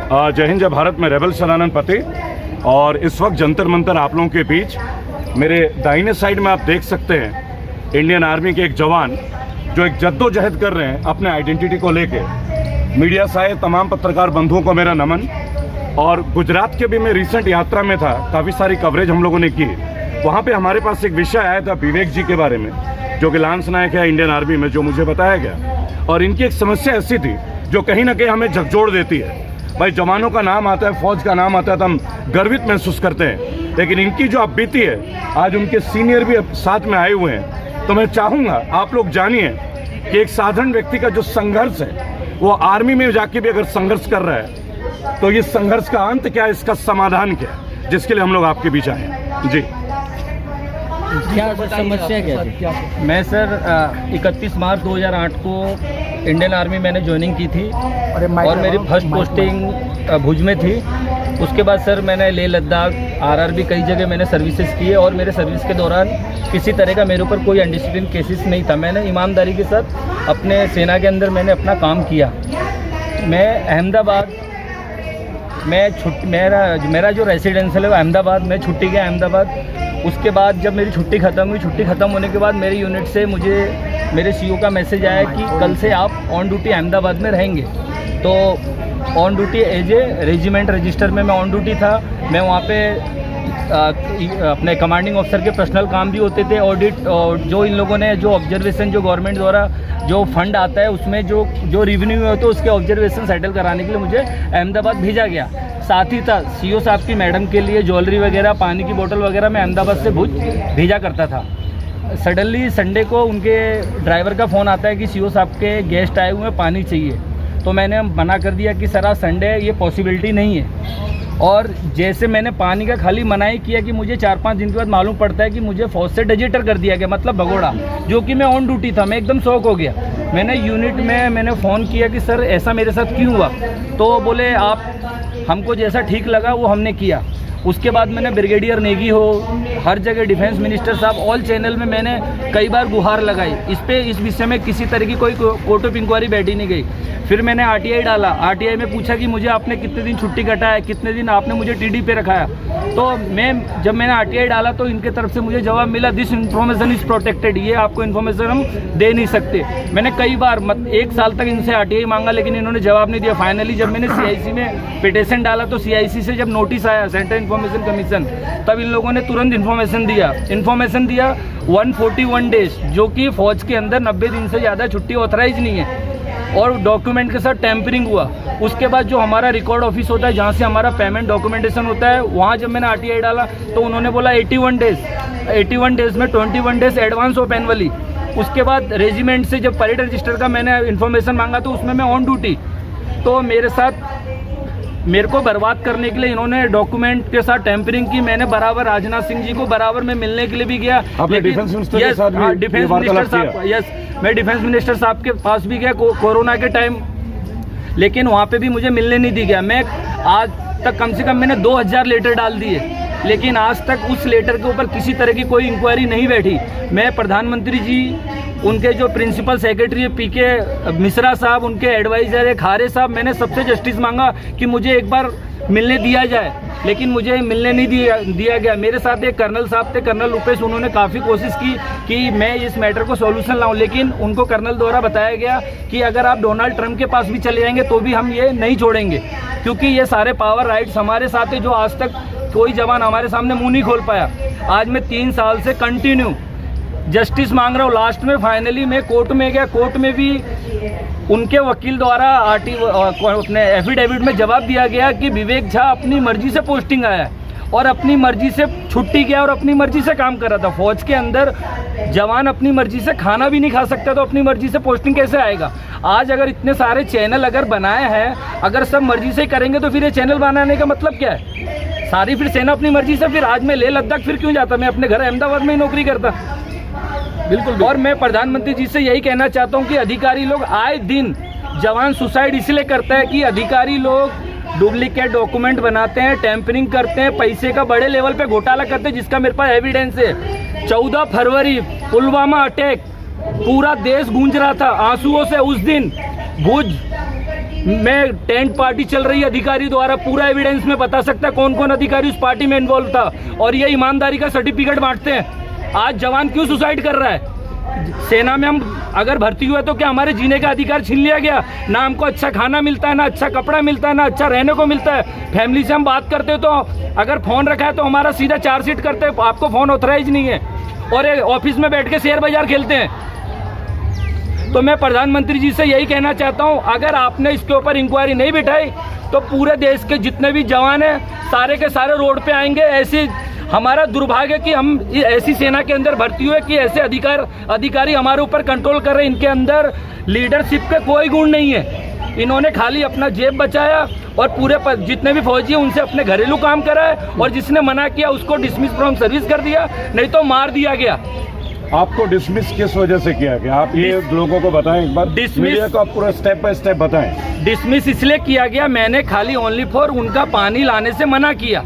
जय हिंद, जय भारत। मैं रेबल सदानंद पति और इस वक्त जंतर मंतर आप लोगों के बीच मेरे दाहिने साइड में आप देख सकते हैं इंडियन आर्मी के एक जवान जो एक जद्दोजहद कर रहे हैं अपने आइडेंटिटी को लेके। मीडिया से आए तमाम पत्रकार बंधुओं को मेरा नमन। और गुजरात के भी मैं रिसेंट यात्रा में था, काफ़ी सारी कवरेज हम लोगों ने की। वहाँ पे हमारे पास एक विषय आया था विवेक जी के बारे में, जो कि लांस नायक है इंडियन आर्मी में, जो मुझे बताया गया। और इनकी एक समस्या ऐसी थी जो कहीं ना कहीं हमें झकझोर देती है। भाई जवानों का नाम आता है, फौज का नाम आता है तो हम गर्वित महसूस करते हैं, लेकिन इनकी जो अब बीती है, आज उनके सीनियर भी साथ में आए हुए हैं। तो मैं चाहूँगा आप लोग जानिए कि एक साधारण व्यक्ति का जो संघर्ष है, वो आर्मी में जाके भी अगर संघर्ष कर रहा है तो ये संघर्ष का अंत क्या है, इसका समाधान क्या है, जिसके लिए हम लोग आपके बीच आए हैं। जी, क्या समस्या क्या थी? मैं सर 31 मार्च 2008 को इंडियन आर्मी मैंने ज्वाइनिंग की थी और मेरी फर्स्ट पोस्टिंग भुज में थी। उसके बाद सर मैंने लेह लद्दाख, आरआरबी कई जगह मैंने सर्विसेज किए और मेरे सर्विस के दौरान किसी तरह का मेरे ऊपर कोई अनडिसिप्लिन केसेस नहीं था। मैंने ईमानदारी के साथ अपने सेना के अंदर मैंने अपना काम किया। मैं अहमदाबाद मेरा जो रेसिडेंशियल है वो अहमदाबाद, मैं छुट्टी गया अहमदाबाद। उसके बाद जब मेरी छुट्टी ख़त्म हुई, छुट्टी ख़त्म होने के बाद मेरे यूनिट से मुझे मेरे सीओ का मैसेज आया कि कल से आप ऑन ड्यूटी अहमदाबाद में रहेंगे। तो on duty as a regiment register में मैं ऑन ड्यूटी था। मैं वहाँ पे अपने कमांडिंग ऑफिसर के पर्सनल काम भी होते थे, ऑडिट, और जो इन लोगों ने जो ऑब्जर्वेशन जो गवर्नमेंट द्वारा जो फंड आता है उसमें जो रिवेन्यू होता है उसके ऑब्जर्वेशन सेटल कराने के लिए मुझे अहमदाबाद भेजा गया। साथ ही था सीओ साहब की मैडम के लिए ज्वेलरी वगैरह, पानी की बोतल वगैरह मैं अहमदाबाद से भुज भेजा करता था। सडनली संडे को उनके ड्राइवर का फ़ोन आता है कि सीओ साहब के गेस्ट आए हुए हैं, पानी चाहिए। तो मैंने मना कर दिया कि सर आज संडे है, ये पॉसिबिलिटी नहीं है। और जैसे मैंने पानी का खाली मनाही किया कि मुझे 4-5 दिन के बाद मालूम पड़ता है कि मुझे फौज से डिजिटर कर दिया गया, मतलब भगोड़ा, जो कि मैं ऑन ड्यूटी था। मैं एकदम शॉक हो गया। मैंने यूनिट में मैंने फ़ोन किया कि सर ऐसा मेरे साथ क्यों हुआ। तो बोले आप हमको जैसा ठीक लगा वो हमने किया। उसके बाद मैंने ब्रिगेडियर नेगी हो, हर जगह डिफेंस मिनिस्टर साहब, ऑल चैनल में मैंने कई बार गुहार लगाई। इस विषय में किसी तरह की कोई कोर्ट ऑफ इंक्वायरी बैठी नहीं गई। फिर मैंने आरटीआई डाला। आरटीआई में पूछा कि मुझे आपने कितने दिन छुट्टी कटाया, कितने दिन आपने मुझे टीडी पे रखाया। तो जब मैंने आरटीआई डाला तो इनके तरफ से मुझे जवाब मिला, दिस इन्फॉर्मेशन इज़ प्रोटेक्टेड, ये आपको इन्फॉर्मेशन हम दे नहीं सकते। मैंने कई बार 1 साल तक इनसे आरटीआई मांगा, लेकिन इन्होंने जवाब नहीं दिया। फाइनली जब मैंने सीआईसी में पिटीशन डाला तो सीआईसी से जब नोटिस आया, सेंट्रल इन्फॉर्मेशन कमीशन, तब इन लोगों ने तुरंत इन्फॉर्मेशन दिया 141 डेज, जो कि फौज के अंदर 90 दिन से ज़्यादा छुट्टी ऑथराइज नहीं है। और डॉक्यूमेंट के साथ टैंपरिंग हुआ। उसके बाद जो हमारा रिकॉर्ड ऑफिस होता है, जहाँ से हमारा पेमेंट डॉक्यूमेंटेशन होता है, वहाँ जब मैंने आरटीआई डाला तो उन्होंने बोला 81 डेज में 21 डेज एडवांस ऑफ एनुअली। उसके बाद रेजिमेंट से जब परेड रजिस्टर का मैंने इन्फॉर्मेशन मांगा तो उसमें मैं ऑन ड्यूटी। तो मेरे को बर्बाद करने के लिए इन्होंने डॉक्यूमेंट के साथ टैंपरिंग की। मैंने बराबर राजनाथ सिंह जी को बराबर में मिलने के लिए भी गया। डिफेंस मिनिस्टर के साथ भी डिफेंस मिनिस्टर साहब, यस, मैं डिफेंस मिनिस्टर साहब के पास भी गया कोरोना के टाइम, लेकिन वहाँ पे भी मुझे मिलने नहीं दी गया। मैं आज तक कम से कम मैंने 2000 लेटर डाल दिए, लेकिन आज तक उस लेटर के ऊपर किसी तरह की कोई इंक्वायरी नहीं बैठी। मैं प्रधानमंत्री जी, उनके जो प्रिंसिपल सेक्रेटरी है पीके मिश्रा साहब, उनके एडवाइज़र है खारे साहब, मैंने सबसे जस्टिस मांगा कि मुझे एक बार मिलने दिया जाए, लेकिन मुझे मिलने नहीं दिया गया। मेरे साथ एक कर्नल साहब थे, कर्नल रूपेश, उन्होंने काफ़ी कोशिश की कि मैं इस मैटर को सॉल्यूशन लाऊं, लेकिन उनको कर्नल द्वारा बताया गया कि अगर आप डोनाल्ड ट्रंप के पास भी चले जाएंगे तो भी हम ये नहीं छोड़ेंगे, क्योंकि ये सारे पावर राइट्स हमारे साथ है, जो आज तक कोई जवान हमारे सामने मुंह नहीं खोल पाया। आज मैं 3 साल से कंटिन्यू जस्टिस मांग रहा हूँ। लास्ट में फाइनली मैं कोर्ट में गया। कोर्ट में भी उनके वकील द्वारा अपने एफिडेविट में जवाब दिया गया कि विवेक झा अपनी मर्जी से पोस्टिंग आया है और अपनी मर्जी से छुट्टी गया और अपनी मर्जी से काम कर रहा था। फौज के अंदर जवान अपनी मर्जी से खाना भी नहीं खा सकता, तो अपनी मर्जी से पोस्टिंग कैसे आएगा। आज अगर इतने सारे चैनल अगर बनाए हैं, अगर सब मर्जी से करेंगे तो फिर ये चैनल बनाने का मतलब क्या है। सारी फिर सेना अपनी मर्जी से, फिर आज मैं लेह लद्दाख फिर क्यों जाता, मैं अपने घर अहमदाबाद में ही नौकरी करता। बिल्कुल। और मैं प्रधानमंत्री जी से यही कहना चाहता हूँ कि अधिकारी लोग आए दिन जवान सुसाइड इसलिए करता है कि अधिकारी लोग डुप्लीकेट डॉक्यूमेंट बनाते हैं, टैंपरिंग करते हैं, पैसे का बड़े लेवल पे घोटाला करते हैं, जिसका मेरे पास एविडेंस है। 14 फरवरी पुलवामा अटैक, पूरा देश गूंज रहा था आंसुओं से। उस दिन भुज मैं टेंट पार्टी चल रही है अधिकारी द्वारा, पूरा एविडेंस में बता सकता है कौन कौन अधिकारी उस पार्टी में इन्वॉल्व था, और ये ईमानदारी का सर्टिफिकेट बांटते हैं। आज जवान क्यों सुसाइड कर रहा है? सेना में हम अगर भर्ती हुए तो क्या हमारे जीने का अधिकार छीन लिया गया? ना हमको अच्छा खाना मिलता है, ना अच्छा कपड़ा मिलता है, ना अच्छा रहने को मिलता है। फैमिली से हम बात करते तो अगर फ़ोन रखा है तो हमारा सीधा चार्जशीट करते हैं, आपको फ़ोन ऑथराइज नहीं है, और ऑफिस में बैठ के शेयर बाजार खेलते हैं। तो मैं प्रधानमंत्री जी से यही कहना चाहता हूं, अगर आपने इसके ऊपर इंक्वायरी नहीं बिठाई तो पूरे देश के जितने भी जवान हैं सारे के सारे रोड पे आएंगे। ऐसी हमारा दुर्भाग्य कि हम ऐसी सेना के अंदर भर्ती हुए कि ऐसे अधिकारी हमारे ऊपर कंट्रोल कर रहे हैं। इनके अंदर लीडरशिप के कोई गुण नहीं है। इन्होंने खाली अपना जेब बचाया और पूरे जितने भी फौजी हैं उनसे अपने घरेलू काम कराए, और जिसने मना किया उसको डिसमिस फ्रॉम सर्विस कर दिया, नहीं तो मार दिया गया। आपको डिसमिस किस वजह से किया गया? आप ये लोगों को बताएं एक बार, मीडिया को आप पूरा स्टेप बाय स्टेप बताएं। डिसमिस इसलिए किया गया, मैंने खाली ओनली फॉर उनका पानी लाने से मना किया।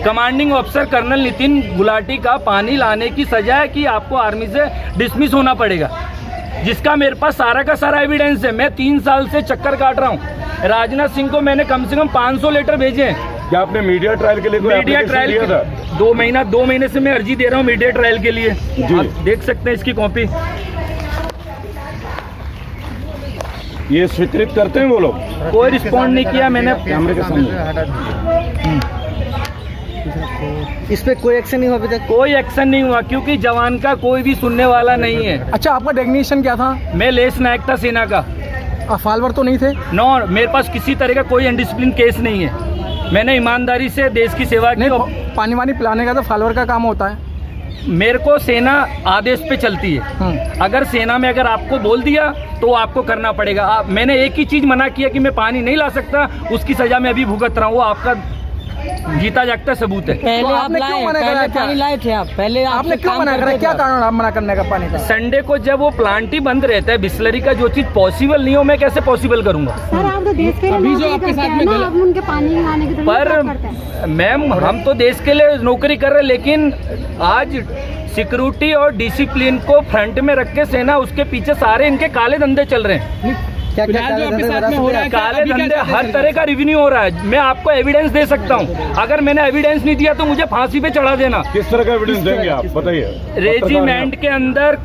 Commanding officer colonel Nitin Gulati का पानी लाने की सजा है कि आपको आर्मी से डिसमिस होना पड़ेगा, जिसका मेरे पास सारा का सारा एविडेंस है। मैं 3 साल से चक्कर काट रहा हूँ। राजनाथ सिंह को मैंने कम से कम 500 लेटर भेजे हैं। क्या आपने मीडिया ट्रायल के लिए कोई मीडिया ट्रायल दिया था? 2 महीने से मैं अर्जी दे रहा हूँ मीडिया ट्रायल के लिए। आप देख सकते हैं इसकी कॉपी। ये स्वीकृत करते हैं वो लोग? कोई रिस्पॉन्ड नहीं किया मैंने। कैमरे के सामने इस पे कोई एक्शन नहीं हुआ अभी तक? कोई एक्शन नहीं हुआ क्योंकि जवान का कोई भी सुनने वाला नहीं है। अच्छा, आपका डेजिग्नेशन क्या था? मैं लेस नायक था सेना का। फालवर तो नहीं थे? नो, मेरे पास किसी तरह का कोई अनडिसिप्लिन केस नहीं है। मैंने ईमानदारी से देश की सेवा की। पानी वानी पिलाने का तो फालवर का काम होता है। मेरे को सेना आदेश पे चलती है। अगर सेना में अगर आपको बोल दिया तो आपको करना पड़ेगा। मैंने एक ही चीज मना किया कि मैं पानी नहीं ला सकता, उसकी सजा मैं अभी भुगत रहा हूँ। वो आपका जीता जागता सबूत है। पहले तो आपने क्यों मना करा? पानी लाए थे आप पहले, आपने क्यों मना करा? क्या कारण आप मना करने का पानी का? संडे को जब वो प्लांट ही बंद रहता है बिस्लरी का, जो चीज पॉसिबल नहीं हो मैं कैसे पॉसिबल करूंगा? सर आप तो देश के लिए अभी जो आपके साथ में आप उनके पानी लाने की पर मैम, हम तो देश के लिए नौकरी कर रहे हैं, लेकिन आज सिक्योरिटी और डिसिप्लिन को फ्रंट में रख के सेना उसके पीछे सारे इनके काले धंधे चल रहे हैं। क्या आपके साथ में हो रहा है? काले धंधे हर तरह का रिवेन्यू हो रहा है। मैं आपको एविडेंस दे सकता हूँ। अगर मैंने एविडेंस नहीं दिया तो मुझे फांसी पे चढ़ा देना। किस तरह का एविडेंस देंगे आप, बताइए? रेजिमेंट के अंदर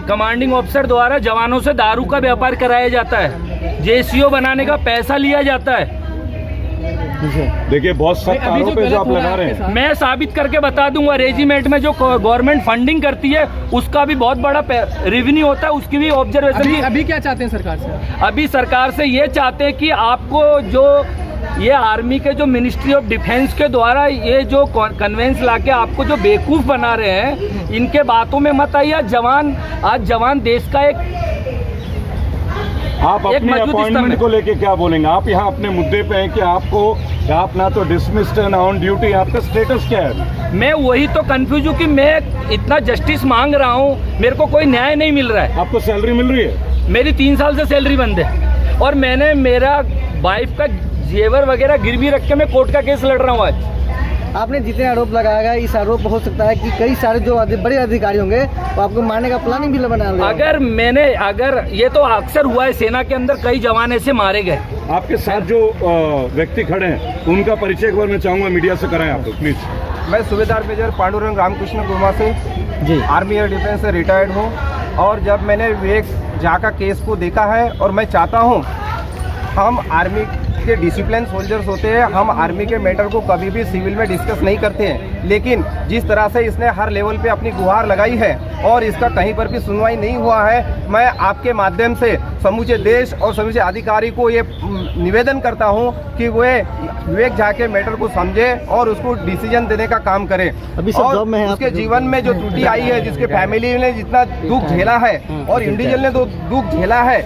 कमांडिंग ऑफिसर द्वारा जवानों से दारू का व्यापार कराया जाता है, जेसीओ बनाने का पैसा लिया जाता है। देखिए बहुत सख्त आरोप है जो आप लगा रहे हैं। मैं साबित करके बता दूंगा। रेजिमेंट में जो गवर्नमेंट फंडिंग करती है उसका भी बहुत बड़ा रेवेन्यू होता है, उसकी भी ऑब्जर्वेशन। अभी क्या चाहते हैं सरकार से? अभी सरकार से ये चाहते हैं कि आपको जो ये आर्मी के जो मिनिस्ट्री ऑफ डिफेंस के द्वारा ये जो कन्वेंस लाके आपको जो बेवकूफ़ बना रहे हैं, इनके बातों में मत आइए। आज जवान देश का एक आप अपनी अपॉइंटमेंट को लेके क्या बोलेंगे? आप यहाँ अपने मुद्दे पे हैं कि आप ना तो डिसमिस्ड है ना ऑन ड्यूटी, आपका स्टेटस क्या है? मैं वही तो कंफ्यूज हूँ कि मैं इतना जस्टिस मांग रहा हूँ, मेरे को कोई न्याय नहीं मिल रहा है। आपको सैलरी मिल रही है? मेरी 3 साल से सैलरी बंद है, और मैंने मेरा वाइफ का जेवर वगैरह गिरवी रख के मैं कोर्ट का केस लड़ रहा हूँ। आज आपने जितने आरोप लगाया गया, इस आरोप हो सकता है कि कई सारे जो बड़े अधिकारी होंगे वो आपको मारने का प्लानिंग भी बना रहे हैं। अगर ये तो अक्सर हुआ है, सेना के अंदर कई जवान ऐसे मारे गए। आपके साथ जो व्यक्ति खड़े हैं उनका परिचय एक बार मैं चाहूँगा मीडिया से कराएं आप लोग प्लीज। मैं सूबेदार मेजर पांडुरंग रामकृष्ण गुरमा से जी आर्मी एयर डिफेंस से रिटायर्ड हूँ, और जब मैंने विवेक झा का केस को देखा है, और मैं चाहता हूँ हम आर्मी के डिसिप्लिन सोल्जर्स होते हैं, हम आर्मी के मैटर को कभी भी सिविल में डिस्कस नहीं करते हैं, लेकिन जिस तरह से इसने हर लेवल पे अपनी गुहार लगाई है और इसका कहीं पर भी सुनवाई नहीं हुआ है, मैं आपके माध्यम से समूचे देश और समूचे अधिकारी को ये निवेदन करता हूं कि वे विवेक झा के मैटर को समझे और उसको डिसीजन देने का काम करें। और उसके जीवन में जो त्रुटि आई है, जिसके फैमिली ने जितना दुख झेला है और इंडिविजुअल ने तो दुख झेला है,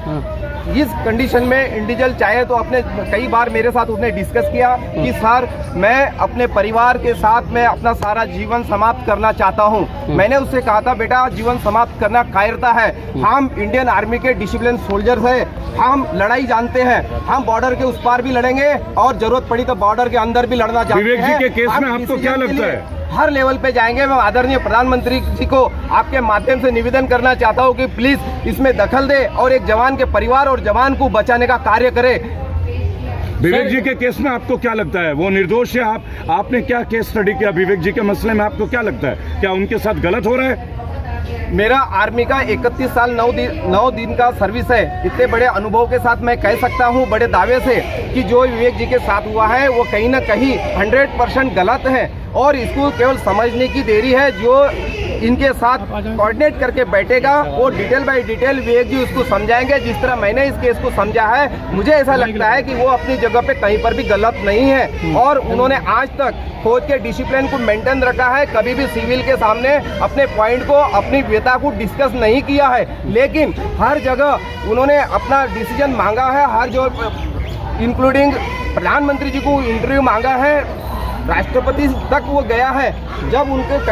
इस कंडीशन में इंडिविजुअल चाहे तो अपने कई बार मेरे साथ उसने डिस्कस किया कि सर मैं अपने परिवार के साथ मैं अपना सारा जीवन समाप्त करना चाहता हूं। मैंने उससे कहा था बेटा का जीवन समाप्त करना कायरता है। हम इंडियन आर्मी के डिसिप्लिन सोल्जर्स हैं, हम लड़ाई जानते हैं, हम बॉर्डर के उस पार भी लड़ेंगे और जरूरत पड़ी तो बॉर्डर के अंदर भी लड़ना जानते हैं। विवेक जी के केस हम में आपको क्या लगता है? हर लेवल पे जाएंगे। मैं आदरणीय प्रधानमंत्री जी को आपके माध्यम से निवेदन करना चाहता हूँ कि प्लीज इसमें दखल दे और एक जवान के परिवार और जवान को बचाने का कार्य करे। विवेक जी के केस में आपको क्या लगता है, वो निर्दोष है? आपने क्या केस स्टडी किया विवेक जी के मसले में? आपको क्या लगता है, क्या उनके साथ गलत हो रहा है? मेरा आर्मी का 31 साल 9 दिन का सर्विस है। इतने बड़े अनुभव के साथ मैं कह सकता हूं बड़े दावे से कि जो विवेक जी के साथ हुआ है वो कहीं ना कहीं 100% गलत है और इसको केवल समझने की देरी है। जो इनके साथ कोऑर्डिनेट करके बैठेगा वो डिटेल बाय डिटेल विवेक जी उसको समझाएंगे। जिस तरह मैंने इस केस को समझा है, मुझे ऐसा लगता है कि वो अपनी जगह पे कहीं पर भी गलत नहीं है और उन्होंने आज तक फौज के डिसिप्लिन को मेंटेन रखा है। कभी भी सिविल के सामने अपने पॉइंट को, अपनी व्यथा को डिस्कस नहीं किया है, लेकिन हर जगह उन्होंने अपना डिसीजन मांगा है। हर जो इंक्लूडिंग प्रधानमंत्री जी को इंटरव्यू मांगा है, राष्ट्रपति तक वो गया है। जब उनको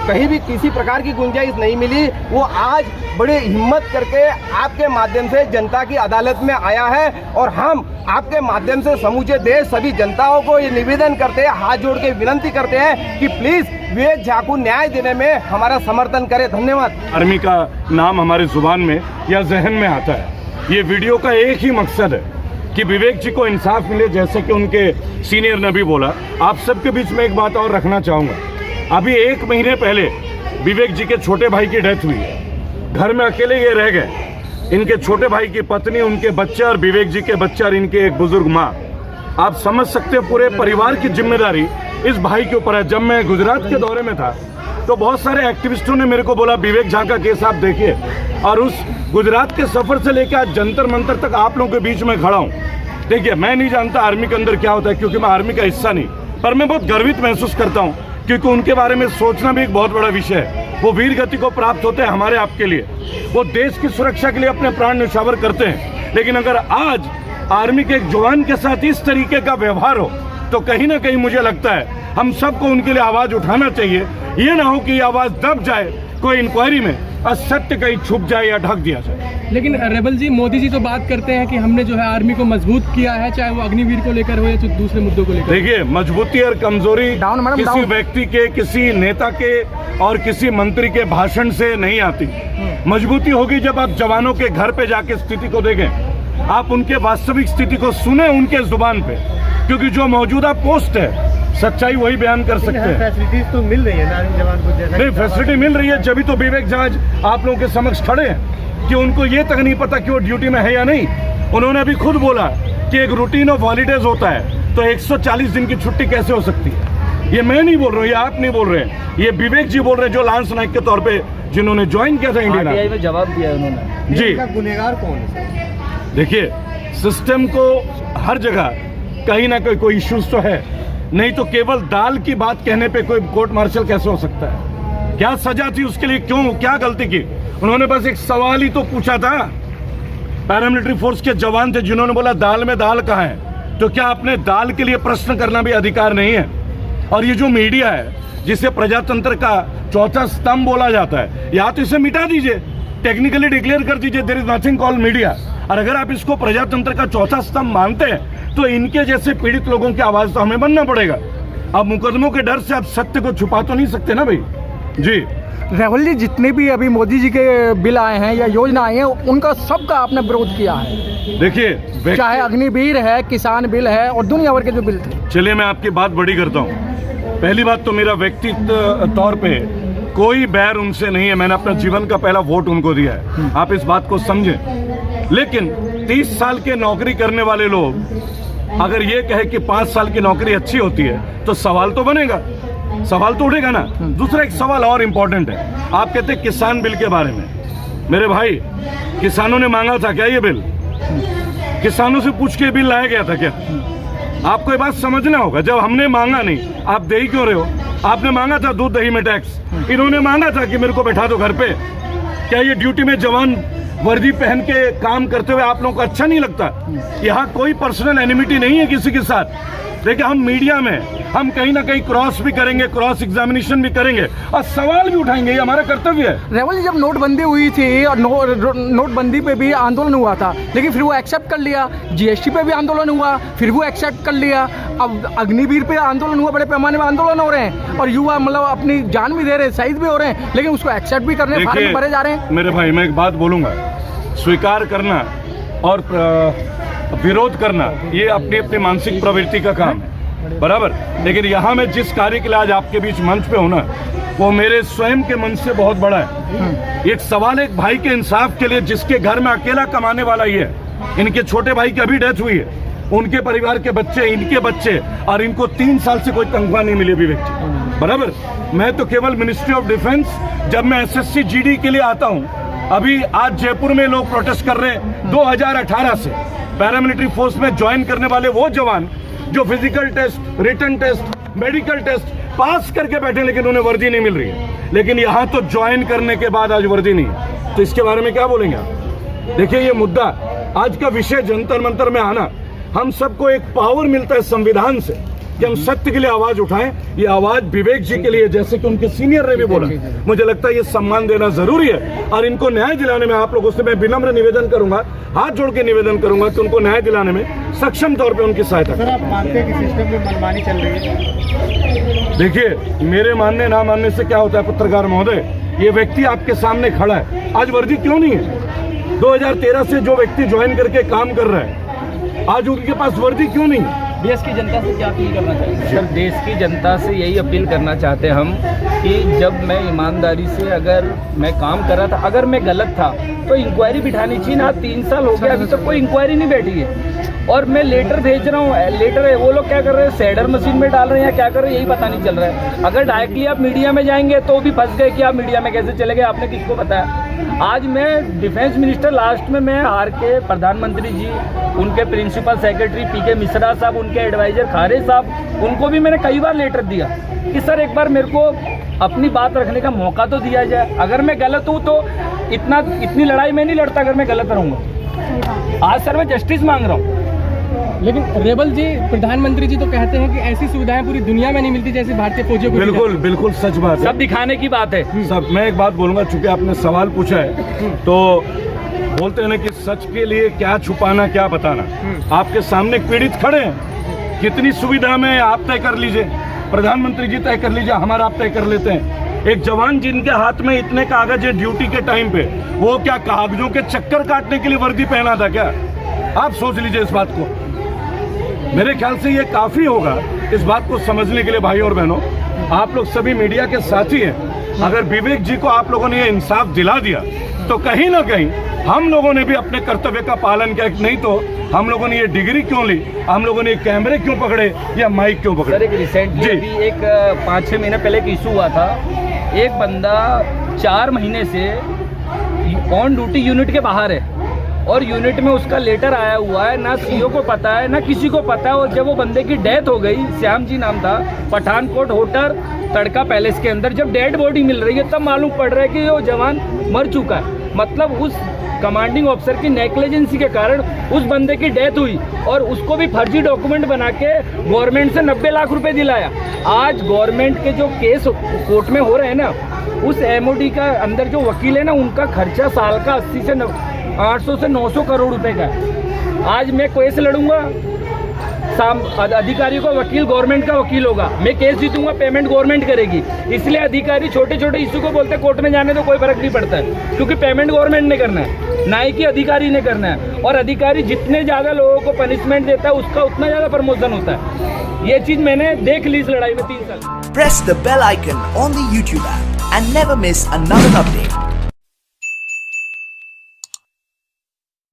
कहीं भी किसी प्रकार की गुंजाइश नहीं मिली, वो आज बड़े हिम्मत करके आपके माध्यम से जनता की अदालत में आया है और हम आपके माध्यम से समूचे देश सभी जनताओं को ये निवेदन करते हैं, हाथ जोड़ के विनती करते हैं कि प्लीज विवेक झा को न्याय देने में हमारा समर्थन करें। धन्यवाद। आर्मी का नाम हमारी जुबान में या जहन में आता है। ये वीडियो का एक ही मकसद है कि विवेक जी को इंसाफ मिले, जैसे कि उनके सीनियर ने भी बोला। आप सबके बीच में एक बात और रखना चाहूँगा। अभी 1 महीने पहले विवेक जी के छोटे भाई की डेथ हुई है। घर में अकेले ये रह गए। इनके छोटे भाई की पत्नी, उनके बच्चे और विवेक जी के बच्चे और इनके एक बुजुर्ग माँ। आप समझ सकते हैं पूरे परिवार की जिम्मेदारी इस भाई के ऊपर है। जब मैं गुजरात के दौरे में था तो बहुत सारे एक्टिविस्टों ने मेरे को बोला विवेक झा का केस आप देखिए, और उस गुजरात के सफर से लेकर आज जंतर मंतर तक आप लोगों के बीच में खड़ा हूँ। देखिए, मैं नहीं जानता आर्मी के अंदर क्या होता है क्योंकि मैं आर्मी का हिस्सा नहीं, पर मैं बहुत गर्वित महसूस करता हूँ क्योंकि उनके बारे में सोचना भी एक बहुत बड़ा विषय है। वो वीर गति को प्राप्त होते हैं हमारे आपके लिए, वो देश की सुरक्षा के लिए अपने प्राण न्यौछावर करते हैं। लेकिन अगर आज आर्मी के एक जवान के साथ इस तरीके का व्यवहार हो तो कहीं ना कहीं मुझे लगता है हम सबको उनके लिए आवाज उठाना चाहिए। ये ना हो कि ये आवाज दब जाए कोई इंक्वायरी में और सत्य कहीं छुप जाए या ढक दिया जाए। लेकिन रेबल जी, मोदी जी तो बात करते हैं कि हमने जो है आर्मी को मजबूत किया है, चाहे वो अग्निवीर को लेकर हो या दूसरे मुद्दों को लेकर। देखिए, मजबूती और कमजोरी किसी व्यक्ति के, किसी नेता के और किसी मंत्री के भाषण से नहीं आती। मजबूती होगी जब आप जवानों के घर पे जाके स्थिति को देखें, आप उनके वास्तविक स्थिति को सुने उनके जुबान पे, क्योंकि जो मौजूदा पोस्ट है सच्चाई वही बयान कर सकते हैं। फैसिलिटीज तो मिल रही है ना जवान को? नहीं, फैसिलिटी मिल रही है, जब तो विवेक झा आप लोगों के समक्ष खड़े हैं कि उनको ये तक नहीं पता कि वो ड्यूटी में है या नहीं। उन्होंने अभी खुद बोला कि एक रूटीन ऑफ हॉलीडेज होता है, तो 140 दिन की छुट्टी कैसे हो सकती है? ये मैं नहीं बोल रहा हूँ, ये आप नहीं बोल रहे हैं, ये विवेक जी बोल रहे हैं, जो लांस नायक के तौर पे जिन्होंने ज्वाइन किया था इंडियन आर्मी में जवाब दिया उन्होंने। जी, गुनहगार कौन है? देखिए, सिस्टम को हर जगह कहीं ना कोई इश्यूज तो है, नहीं तो केवल दाल की बात कहने पे कोई कोर्ट मार्शल कैसे हो सकता है? क्या सजा थी उसके लिए? क्यों, क्या गलती की? उन्होंने बस एक सवाल ही तो पूछा था। पैरामिलिट्री फोर्स के जवान थे जिन्होंने बोला दाल में दाल कहाँ है, तो क्या अपने दाल के लिए प्रश्न करना भी अधिकार नहीं है? और ये जो मीडिया है जिसे प्रजातंत्र का चौथा स्तंभ बोला जाता है, या तो इसे मिटा दीजिए, टेक्निकली डिक्लेयर कर दीजिए there is nothing called media. और अगर आप इसको प्रजातंत्र का चौथा स्तंभ मानते हैं तो इनके जैसे पीड़ित लोगों की आवाज तो हमें बनना पड़ेगा। अब मुकदमों के डर से आप सत्य को छुपा तो नहीं सकते ना भाई। जी राहुल जी, जितने भी अभी मोदी जी के बिल आए हैं या योजना आई है, उनका सबका आपने विरोध किया है। देखिए, चाहे अग्निवीर है, किसान बिल है और दुनिया भर के जो बिल थे। चलिए, मैं आपकी बात बड़ी करता हूँ। पहली बात तो मेरा व्यक्तिगत तौर पे कोई बैर उनसे नहीं है, मैंने अपना जीवन का पहला वोट उनको दिया है, आप इस बात को समझें। लेकिन 30 साल के नौकरी करने वाले लोग अगर ये कहे कि 5 साल की नौकरी अच्छी होती है तो सवाल तो बनेगा, सवाल तो उठेगा ना। दूसरा एक सवाल और इम्पोर्टेंट है, आप कहते हैं किसान बिल के बारे में। मेरे भाई, किसानों ने मांगा था क्या ये बिल? किसानों से पूछ के बिल लाया गया था क्या? आपको ये बात समझना होगा। जब हमने मांगा नहीं, आप दे ही क्यों रहे हो? आपने मांगा था दूध दही में टैक्स, इन्होंने मांगा था कि मेरे को बैठा दो घर पे। क्या ये ड्यूटी में जवान वर्दी पहन के काम करते हुए आप लोगों को अच्छा नहीं लगता? यहाँ कोई पर्सनल एनिमिटी नहीं है किसी के साथ। देखिए, हम मीडिया में हम कहीं ना कहीं क्रॉस भी करेंगे, क्रॉस एग्जामिनेशन भी करेंगे और सवाल भी उठाएंगे, ये हमारा कर्तव्य है। रेवल जी, जब नोटबंदी हुई थी और नोटबंदी पे भी आंदोलन हुआ था, लेकिन फिर वो एक्सेप्ट कर लिया। जीएसटी पे भी आंदोलन हुआ, फिर वो एक्सेप्ट कर लिया। अब अग्निवीर पे आंदोलन हुआ, बड़े पैमाने में आंदोलन हो रहे हैं और युवा मतलब अपनी जान भी दे रहे हैं, शहीद भी हो रहे हैं, लेकिन उसको एक्सेप्ट भी करने फार्म भरे जा रहे हैं। मेरे भाई, मैं एक बात बोलूंगा, स्वीकार करना और विरोध करना ये अपनी अपनी मानसिक प्रवृत्ति का काम है, बराबर। लेकिन यहाँ मैं जिस कार्य के लिए आज आपके बीच मंच पे हूँ ना, वो मेरे स्वयं के मन से बहुत बड़ा है। एक सवाल एक भाई के इंसाफ के लिए, जिसके घर में अकेला कमाने वाला ही है। इनके छोटे भाई की अभी डेथ हुई है, उनके परिवार के बच्चे, इनके बच्चे, और इनको 3 साल से कोई तनख्वाह नहीं मिली अभी व्यक्ति, बराबर। मैं तो केवल मिनिस्ट्री ऑफ डिफेंस, जब मैं SSC GD के लिए आता हूँ, अभी आज जयपुर में लोग प्रोटेस्ट कर रहे हैं 2018 से पैरामिलिट्री फोर्स में ज्वाइन करने वाले वो जवान जो physical test, written test, medical test pass करके बैठे, लेकिन उन्हें वर्दी नहीं मिल रही है। लेकिन यहाँ तो ज्वाइन करने के बाद आज वर्दी नहीं है, तो इसके बारे में क्या बोलेंगे आप? देखिए, ये मुद्दा आज का विषय जंतर मंतर में आना, हम सबको एक पावर मिलता है संविधान से कि हम सत्य के लिए आवाज उठाएं। ये आवाज विवेक जी के लिए, जैसे कि उनके सीनियर ने भी बोला, मुझे लगता है ये सम्मान देना जरूरी है और इनको न्याय दिलाने में आप लोगों से मैं विनम्र निवेदन करूंगा, हाथ जोड़ के निवेदन करूंगा कि उनको न्याय दिलाने में सक्षम तौर पे उनकी सहायता करें। आप मानते हैं कि सिस्टम में मनमानी चल रही है? देखिए, मेरे मानने ना मानने से क्या होता है पत्रकार महोदय, ये व्यक्ति आपके सामने खड़ा है, आज वर्दी क्यों नहीं है? 2013 से जो व्यक्ति ज्वाइन करके काम कर रहा है, आज उनके पास वर्दी क्यों नहीं है? देश की जनता से क्या अपील करना चाहते हैं? सर, देश की जनता से यही अपील करना चाहते हैं हम कि जब मैं ईमानदारी से अगर मैं काम कर रहा था, अगर मैं गलत था तो इंक्वायरी बिठानी चाहिए ना। 3 साल हो गया, अभी तक कोई इंक्वायरी नहीं बैठी है और मैं लेटर भेज रहा हूँ, लेटर है, वो लोग क्या कर रहे हैं, सैडर मशीन में डाल रहे हैं या क्या कर रहे हैं, यही पता नहीं चल रहा है। अगर डायरेक्टली आप मीडिया में जाएंगे तो भी फंस गए कि आप मीडिया में कैसे चले गए, आपने किसको बताया। आज मैं डिफेंस मिनिस्टर, लास्ट में मैं हार के प्रधानमंत्री जी, उनके प्रिंसिपल सेक्रेटरी PK मिश्रा साहब, उनके एडवाइजर खारे साहब, उनको भी मैंने कई बार लेटर दिया कि सर एक बार मेरे को अपनी बात रखने का मौका तो दिया जाए। अगर मैं गलत हूँ तो इतनी लड़ाई मैं नहीं लड़ता अगर मैं गलत रहूँगा। आज सर मैं जस्टिस मांग रहा हूँ। लेकिन रेवल जी, प्रधानमंत्री जी तो कहते हैं कि ऐसी सुविधाएं पूरी दुनिया में नहीं मिलती जैसे भारतीय फौजियों को। बिल्कुल बिल्कुल सच बात है, सब दिखाने की बात है। सब, मैं एक बात बोलूंगा, चूंकि आपने सवाल पूछा है तो बोलते हैं ना कि सच के लिए क्या छुपाना क्या बताना। आपके सामने पीड़ित खड़े हैं, कितनी सुविधा में आप तय कर लीजिए, प्रधानमंत्री जी तय कर लीजिए, हमारा आप तय कर लेते हैं। एक जवान जिनके हाथ में इतने कागज है ड्यूटी के टाइम पे, वो क्या कागजों के चक्कर काटने के लिए वर्दी पहना था क्या? आप सोच लीजिए इस बात को। मेरे ख्याल से ये काफी होगा इस बात को समझने के लिए। भाई और बहनों, आप लोग सभी मीडिया के साथी हैं, अगर विवेक जी को आप लोगों ने ये इंसाफ दिला दिया तो कहीं ना कहीं हम लोगों ने भी अपने कर्तव्य का पालन किया। नहीं तो हम लोगों ने ये डिग्री क्यों ली, हम लोगों ने कैमरे क्यों पकड़े या माइक क्यों पकड़े? सर, एक रिसेंटली एक 5-6 महीने पहले एक इशू हुआ था। एक बंदा 4 महीने से ऑन ड्यूटी यूनिट के बाहर है और यूनिट में उसका लेटर आया हुआ है, ना CO को पता है ना किसी को पता है। और जब वो बंदे की डेथ हो गई, श्याम जी नाम था, पठानकोट होटल तड़का पैलेस के अंदर जब डेड बॉडी मिल रही है तब मालूम पड़ रहा है कि वो जवान मर चुका है। मतलब उस कमांडिंग ऑफिसर की नेग्लिजेंसी के कारण उस बंदे की डेथ हुई और उसको भी फर्जी डॉक्यूमेंट बना के गवर्नमेंट से 90 लाख रुपए दिलाया। आज गवर्नमेंट के जो केस कोर्ट में हो रहे हैं ना, उस MOD का अंदर जो वकील है ना, उनका खर्चा साल का 800 से 900 करोड़ रुपए का है। आज मैं केस लड़ूंगा, अधिकारी को वकील गवर्नमेंट का वकील होगा, मैं केस जीतूंगा, पेमेंट गवर्नमेंट करेगी। इसलिए अधिकारी छोटे छोटे इशू को बोलते कोर्ट में जाने तो कोई फर्क नहीं पड़ता है, क्योंकि पेमेंट गवर्नमेंट ने करना है, ना ही कि अधिकारी ने करना है। और अधिकारी जितने ज़्यादा लोगों को पनिशमेंट देता है उसका उतना ज़्यादा प्रमोशन होता है। ये चीज़ मैंने देख ली इस लड़ाई में 3 साल। Press the bell icon on the YouTube app and never miss another update.